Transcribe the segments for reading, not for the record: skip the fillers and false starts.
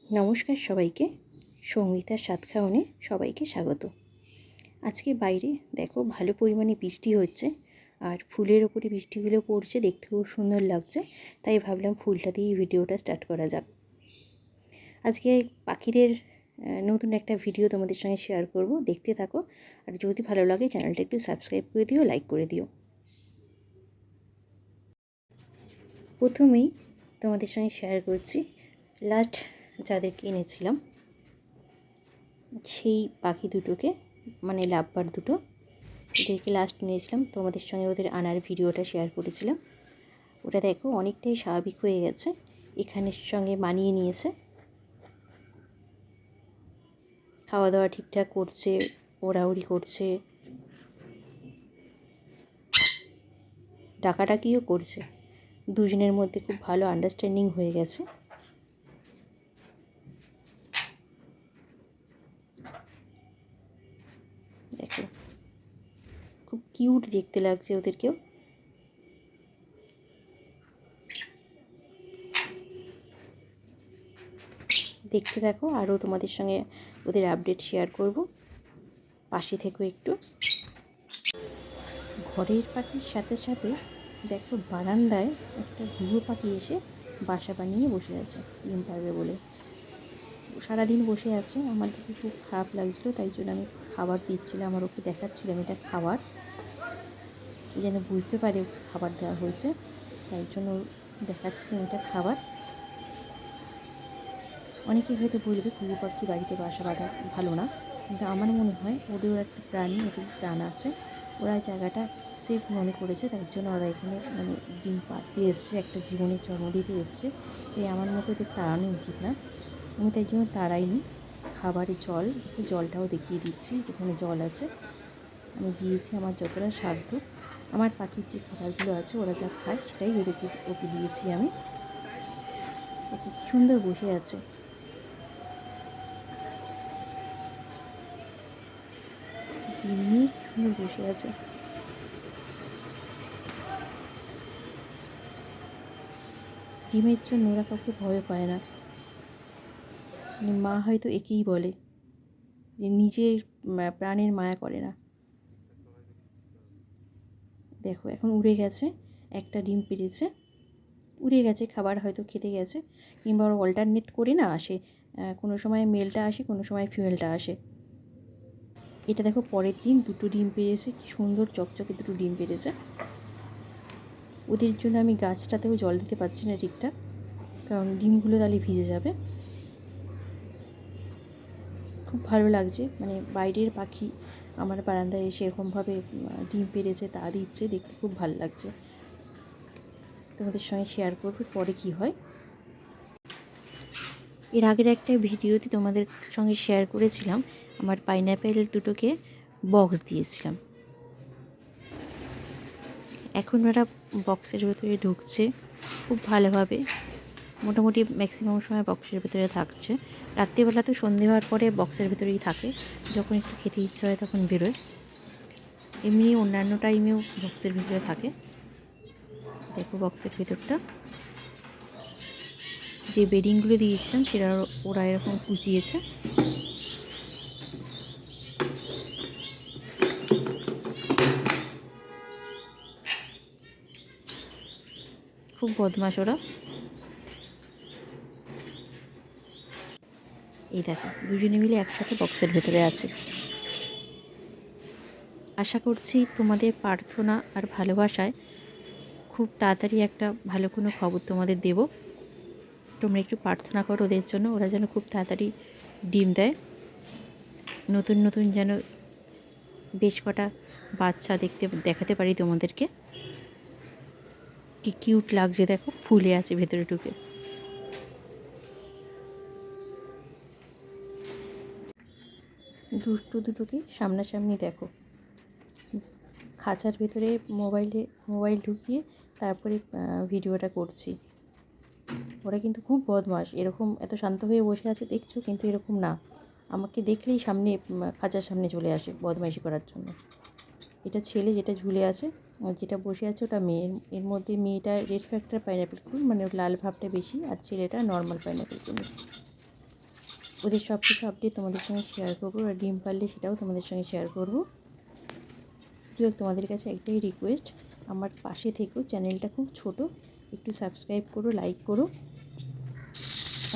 নমস্কার সবাইকে, সঙ্গীতার স্বাদ খাওয়ানে সবাইকে স্বাগত। আজকে বাইরে দেখো ভালো পরিমাণে বৃষ্টি হচ্ছে, আর ফুলের ওপরে বৃষ্টিগুলো পড়ছে, দেখতে খুব সুন্দর লাগছে। তাই ভাবলাম ফুলটা দিয়ে ভিডিওটা স্টার্ট করা যাক। আজকে পাখিদের নতুন একটা ভিডিও তোমাদের সঙ্গে শেয়ার করব, দেখতে থাকো। আর যদি ভালো লাগে চ্যানেলটা একটু সাবস্ক্রাইব করে দিও, লাইক করে দিও। প্রথমেই তোমাদের সঙ্গে শেয়ার করছি লাস্ট যাদেরকে এনেছিলাম সেই পাখি দুটোকে, মানে লাভবার দুটো, এদেরকে লাস্ট নিয়েছিলাম। তোমাদের সঙ্গে ওদের আনার ভিডিওটা শেয়ার করেছিলাম। ওটা দেখো অনেকটাই স্বাভাবিক হয়ে গেছে, এখানের সঙ্গে মানিয়ে নিয়েছে, খাওয়া দাওয়া ঠিকঠাক করছে, ওড়াউড়ি করছে, ডাকাডাকিও করছে। দুজনের মধ্যে খুব ভালো আন্ডারস্ট্যান্ডিং হয়ে গেছে। দেখো খুব কিউট দেখতে লাগছে ওদেরকেও। দেখতে থাকো, আরও তোমাদের সঙ্গে ওদের আপডেট শেয়ার করব, পাশে থেকো একটু। ঘরের পাখির সাথে সাথে দেখো বারান্দায় একটা ঘুঘু পাখি এসে বাসা বানিয়ে বসে আছে ডিম পারবে বলে। সারাদিন বসে আছে, আমার দেখে খুব খারাপ লাগছিলো, তাই জন্য আমি খাবার দিচ্ছিলাম, আর ওকে দেখাচ্ছিলাম এটা খাবার, যেন বুঝতে পারে খাবার দেওয়া হয়েছে, তাই জন্য দেখাচ্ছিলাম এটা খাবার। অনেকে হয়তো বলবে ঘুঘু পাখি বাড়িতে বাসা বাঁধা ভালো না, কিন্তু আমার মনে হয় ওদেরও একটা প্রাণী, ওদের প্রাণ আছে, ওরা জায়গাটা সেফ মনে করেছে, তাই জন্য ওরা এখানে মানে ডিম পাড়তে এসছে, একটা জীবনের জন্ম দিতে এসছে। তাই আমার মতো ওদের তাড়ানো উচিত না, আমি তাই জন্য তাড়াইনি। খাবারে জলটাও দেখিয়ে দিচ্ছি, যেখানে জল আছে আমি দিয়েছি আমার যতটা সাধ্য। আমার পাখির যে খাবারগুলো আছে ওরা যা খায় সেটাই ওকে দিয়েছি আমি। ওকে কি সুন্দর বসে আছে, ডিম নিয়ে কি সুন্দর বসে আছে। ডিমের জন্য ওরা কাউকে ভয় পায় না। মা হয়তো একেই বলে যে নিজের প্রাণের মায়া করে না। দেখো এখন উড়ে গেছে, একটা ডিম পেড়েছে, উড়ে গেছে, খাবার হয়তো খেতে গেছে, কিংবা ওরা অল্টারনেট করে না আসে, কোনো সময় মেলটা আসে, কোনো সময় ফিমেলটা আসে। এটা দেখো পরের দিন দুটো ডিম পেড়েছে, কি সুন্দর চকচকে দুটো ডিম পেড়েছে। ওদের জন্য আমি গাছটাতেও জল দিতে পারছি না ঠিকঠাক, কারণ ডিমগুলো তাহলে ভিজে যাবে। খুব ভালো লাগছে, মানে বাইরের পাখি আমার বারান্দায় এসে এরকমভাবে ডিম পেড়েছে, তা দিচ্ছে, দেখতে খুব ভালো লাগছে। তোমাদের সঙ্গে শেয়ার করবো পরে কি হয়। এর আগের একটা ভিডিওতে তোমাদের সঙ্গে শেয়ার করেছিলাম আমার পাইনঅ্যাপেল দুটোকে বক্স দিয়েছিলাম। এখন ওরা বক্সের ভেতরে ঢুকছে খুব ভালোভাবে, মোটামুটি ম্যাক্সিমাম সময় বক্সের ভেতরে থাকছে। রাত্রিবেলা তো সন্ধে হওয়ার পরে বক্সের ভেতরেই থাকে, যখন একটু খেতে ইচ্ছা হয় তখন বেরোয়। এমনি অন্যান্য টাইমেও বক্সের ভিতরে থাকে। দেখো বক্সের ভেতরটা, যে বেডিংগুলো দিয়েছিলাম সেটা ওরা এরকম কুচিয়েছে। খুব বদমাশ ওরা। এই দেখো দুজনে মিলে একসাথে বক্সের ভেতরে আছে। আশা করছি তোমাদের প্রার্থনা আর ভালোবাসায় খুব তাড়াতাড়ি একটা ভালো কোনো খবর তোমাদের দেব। তোমরা একটু প্রার্থনা করো ওদের জন্য, ওরা যেন খুব তাড়াতাড়ি ডিম দেয়, নতুন নতুন যেন বেশ কটা বাচ্চা দেখাতে পারি তোমাদেরকে। কি কিউট লাগছে দেখো, ফুলে আছে ভেতরে ঢুকে। দুটোকে সামনাসামনি দেখো, খাঁচার ভেতরে মোবাইল ঢুকিয়ে তারপরে ভিডিওটা করছি। ওরা কিন্তু খুব বদমাশ, এরকম এত শান্ত হয়ে বসে আছে দেখছো, কিন্তু এরকম না, আমাকে দেখলেই সামনে খাঁচার সামনে চলে আসে বদমাইশি করার জন্য। এটা ছেলে, যেটা ঝুলে আছে, আর যেটা বসে আছে ওটা মেয়ে। এর মধ্যে মেয়েটা রেড ফ্যাক্টর পাইনঅ্যাপেল কুল, মানে লাল ভাবটা বেশি, আর ছেলেটা নর্মাল পাইনঅ্যাপেল কুল। ওদের সব কিছু আপডেট তোমাদের সঙ্গে শেয়ার করবো, আর ডিম পারলে সেটাও তোমাদের সঙ্গে শেয়ার করবো। শুধু তোমাদের কাছে একটাই রিকোয়েস্ট, আমার পাশে থেকেও, চ্যানেলটা খুব ছোট, একটু সাবস্ক্রাইব করো, লাইক করো।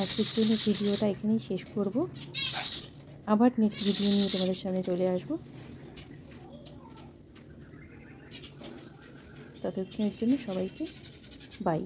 আজকের জন্য ভিডিওটা এখানেই শেষ করব, আবার নেক্সট ভিডিও নিয়ে তোমাদের সামনে চলে আসবো। ততক্ষণের জন্য সবাইকে বাই।